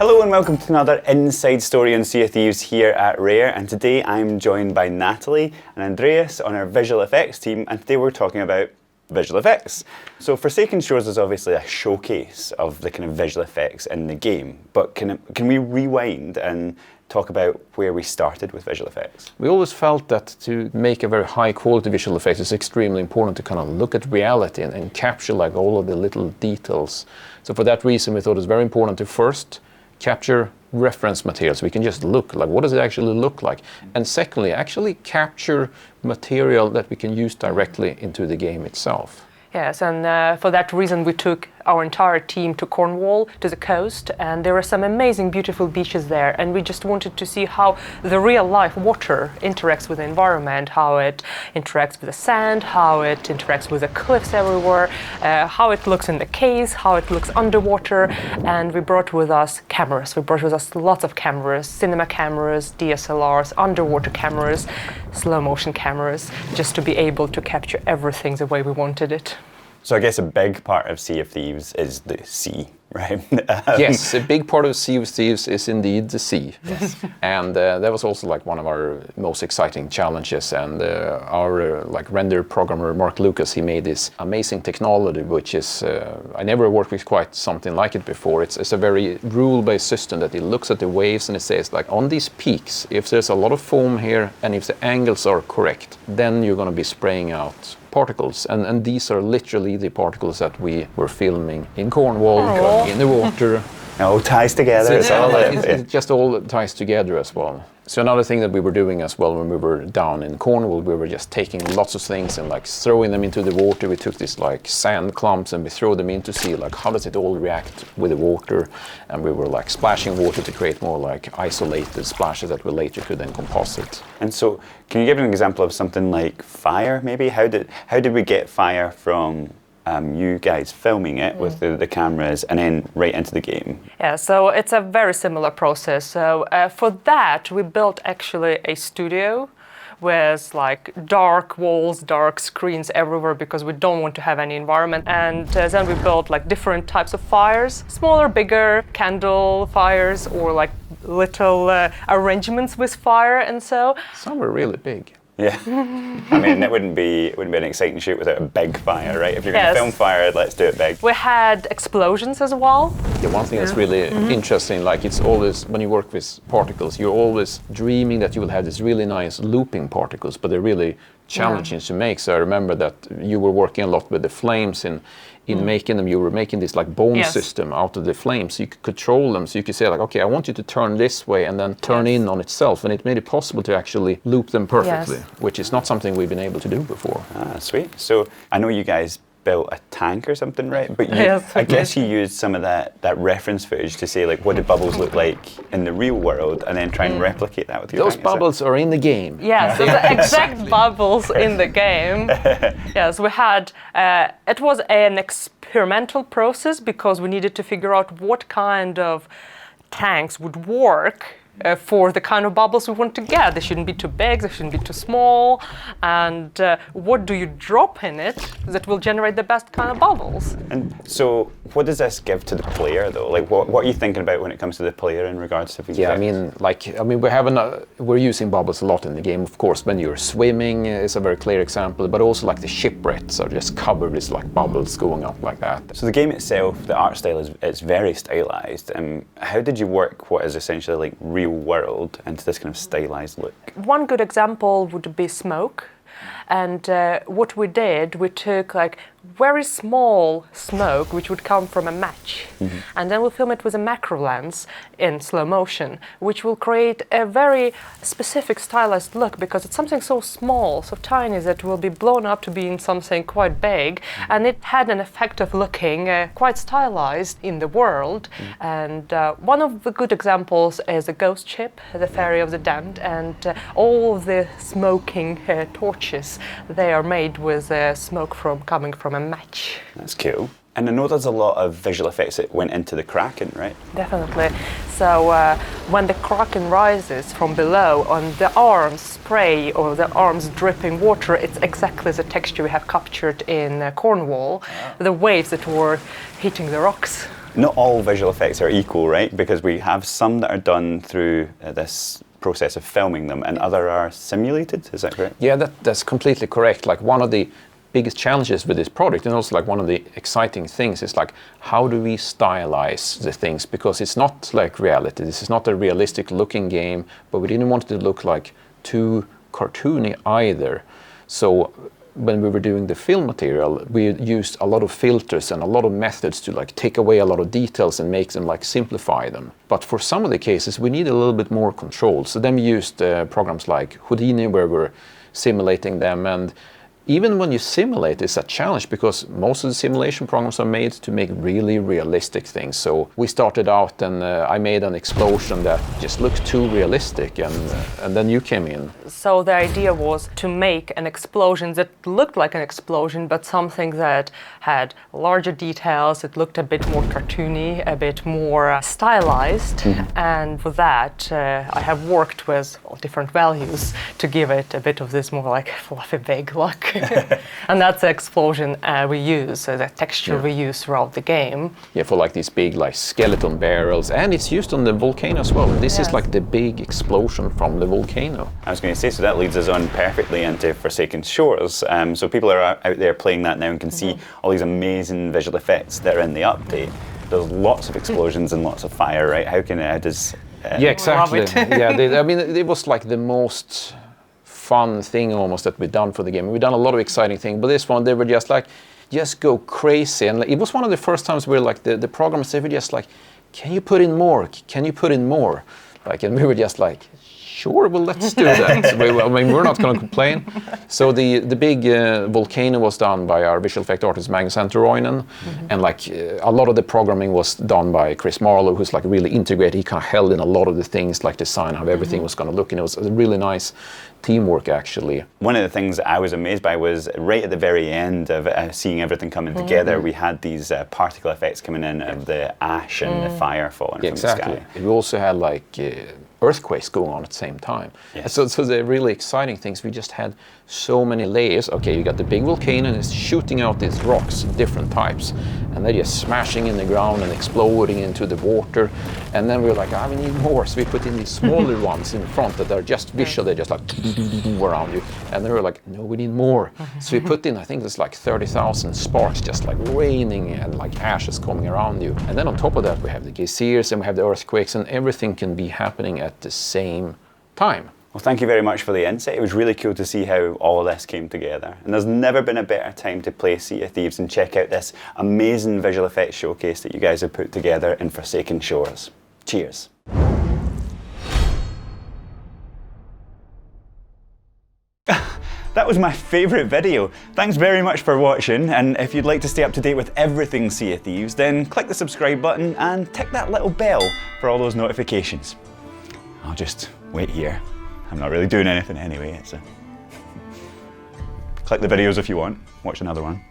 Hello and welcome to another Inside Story on Sea of Thieves here at Rare, and today I'm joined by Natalie and Andreas on our visual effects team, and today we're talking about visual effects. So Forsaken Shores is obviously a showcase of the kind of visual effects in the game, but can we rewind and talk about where we started with visual effects? We always felt that to make a very high quality visual effect is extremely important to kind of look at reality and capture like all of the little details. So for that reason we thought it was very important to first capture reference material so we can just look like what does it actually look like, and secondly actually capture material that we can use directly into the game itself. Yes, and for that reason we took our entire team to Cornwall, to the coast, and there are some amazing, beautiful beaches there, and we just wanted to see how the real-life water interacts with the environment, how it interacts with the sand, how it interacts with the cliffs everywhere, how it looks in the caves, how it looks underwater, and we brought with us cameras. We brought with us lots of cameras, cinema cameras, DSLRs, underwater cameras, slow-motion cameras, just to be able to capture everything the way we wanted it. So I guess a big part of Sea of Thieves is the sea, right? Yes, a big part of Sea of Thieves is indeed the sea. Yes. And that was also like one of our most exciting challenges, and our like render programmer Mark Lucas, he made this amazing technology which is, I never worked with quite something like it before. It's a very rule-based system that it looks at the waves and it says like on these peaks, if there's a lot of foam here and if the angles are correct, then you're going to be spraying out particles, and these are literally the particles that we were filming in Cornwall, in the water. It all ties together. So it just all ties together as well. So another thing that we were doing as well when we were down in Cornwall, we were just taking lots of things and like throwing them into the water. We took these like sand clumps and we throw them in to see like how does it all react with the water, and we were like splashing water to create more like isolated splashes that we later could then composite. And so can you give an example of something like fire maybe? How did we get fire from you guys filming it with the cameras and then right into the game? Yeah, so it's a very similar process. So for that we built actually a studio with like dark walls, dark screens everywhere because we don't want to have any environment. And then we built like different types of fires, smaller, bigger, candle fires, or like little arrangements with fire, and so. Some were really big. Yeah, I mean, it wouldn't be an exciting shoot without a big fire, right? If you're going to film fire, let's do it big. We had explosions as well. Yeah, one thing that's really interesting, like it's always, when you work with particles, you're always dreaming that you will have these really nice looping particles, but they're really challenging to make. So I remember that you were working a lot with the flames in making them. You were making this like bone system out of the flames, so you could control them. So you could say like, okay, I want you to turn this way and then turn in on itself, and it made it possible to actually loop them perfectly, which is not something we've been able to do before. Ah, sweet. So I know you guys built a tank or something, right? But I guess you used some of that reference footage to say like what do bubbles look like in the real world, and then try and replicate that with your Those tank, bubbles are in the game. Yeah, so the exact bubbles in the game. Yes, we had, it was an experimental process because we needed to figure out what kind of tanks would work for the kind of bubbles we want to get. They shouldn't be too big, they shouldn't be too small, and what do you drop in it that will generate the best kind of bubbles? And so what does this give to the player though? Like what are you thinking about when it comes to the player in regards to visual effects? I mean we're using bubbles a lot in the game, of course. When you're swimming is a very clear example, but also like the shipwrecks are just covered with like bubbles going up like that. So the game itself, the art style it's very stylized. And how did you work what is essentially like real world into this kind of stylized look? One good example would be smoke. And what we did, we took like very small smoke which would come from a match, and then we'll film it with a macro lens in slow motion, which will create a very specific stylized look because it's something so small, so tiny, that will be blown up to being something quite big, and it had an effect of looking quite stylized in the world. And one of the good examples is a ghost ship, the Ferry of the Damned, and all the smoking torches, they are made with smoke coming from a match. That's cool. And I know there's a lot of visual effects that went into the Kraken, right? Definitely. So when the Kraken rises from below and the arms spray or the arms dripping water, it's exactly the texture we have captured in Cornwall, the waves that were hitting the rocks. Not all visual effects are equal, right? Because we have some that are done through this process of filming them, and other are simulated. Is that correct? Yeah, that's completely correct. Like one of the biggest challenges with this project, and also like one of the exciting things, is like how do we stylize the things, because it's not like reality. This is not a realistic looking game, but we didn't want it to look like too cartoony either. So when we were doing the film material, we used a lot of filters and a lot of methods to like take away a lot of details and make them like simplify them. But for some of the cases, we need a little bit more control. So then we used programs like Houdini, where we're simulating them. And even when you simulate, it's a challenge, because most of the simulation programs are made to make really realistic things. So we started out and I made an explosion that just looked too realistic, and then you came in. So the idea was to make an explosion that looked like an explosion, but something that had larger details. It looked a bit more cartoony, a bit more stylized. And for that, I have worked with different values to give it a bit of this more like fluffy, vague look. And that's the explosion we use, the texture we use throughout the game. Yeah, for like these big like skeleton barrels, and it's used on the volcano as well. This is like the big explosion from the volcano. I was going to say, so that leads us on perfectly into Forsaken Shores. So people are out there playing that now and can see all these amazing visual effects that are in the update. There's lots of explosions and lots of fire, right? How does... Yeah, exactly. Love it. Yeah, I mean, it was like the most fun thing almost that we've done for the game. We've done a lot of exciting things, but this one, they were just like, just go crazy. And it was one of the first times where like the programmers, they were just like, can you put in more? Can you put in more? Like, and we were just like, sure, well, let's do that. I mean, we're not going to complain. So the big volcano was done by our visual effect artist Magnus Anteroinen, and like a lot of the programming was done by Chris Marlowe, who's like really integrated. He kind of held in a lot of the things, like design, how everything was going to look, and it was a really nice teamwork actually. One of the things that I was amazed by was right at the very end of seeing everything coming together, we had these particle effects coming in of the ash and the fire falling from the sky. We also had like earthquakes going on at the same time. Yes. So the really exciting things, we just had so many layers. Okay, you got the big volcano and it's shooting out these rocks, different types, and they're just smashing in the ground and exploding into the water. And then we were like, we need more. So we put in these smaller ones in front that are just visual, they're just like around you. And they were like, no, we need more. So we put in, I think there's like 30,000 sparks just like raining and like ashes coming around you. And then on top of that, we have the geysers and we have the earthquakes, and everything can be happening at the same time. Well, thank you very much for the insight. It was really cool to see how all of this came together. And there's never been a better time to play Sea of Thieves and check out this amazing visual effects showcase that you guys have put together in Forsaken Shores. Cheers. That was my favourite video. Thanks very much for watching, and if you'd like to stay up to date with everything Sea of Thieves, then click the subscribe button and tick that little bell for all those notifications. I'll just wait here. I'm not really doing anything anyway. Click the videos if you want. Watch another one.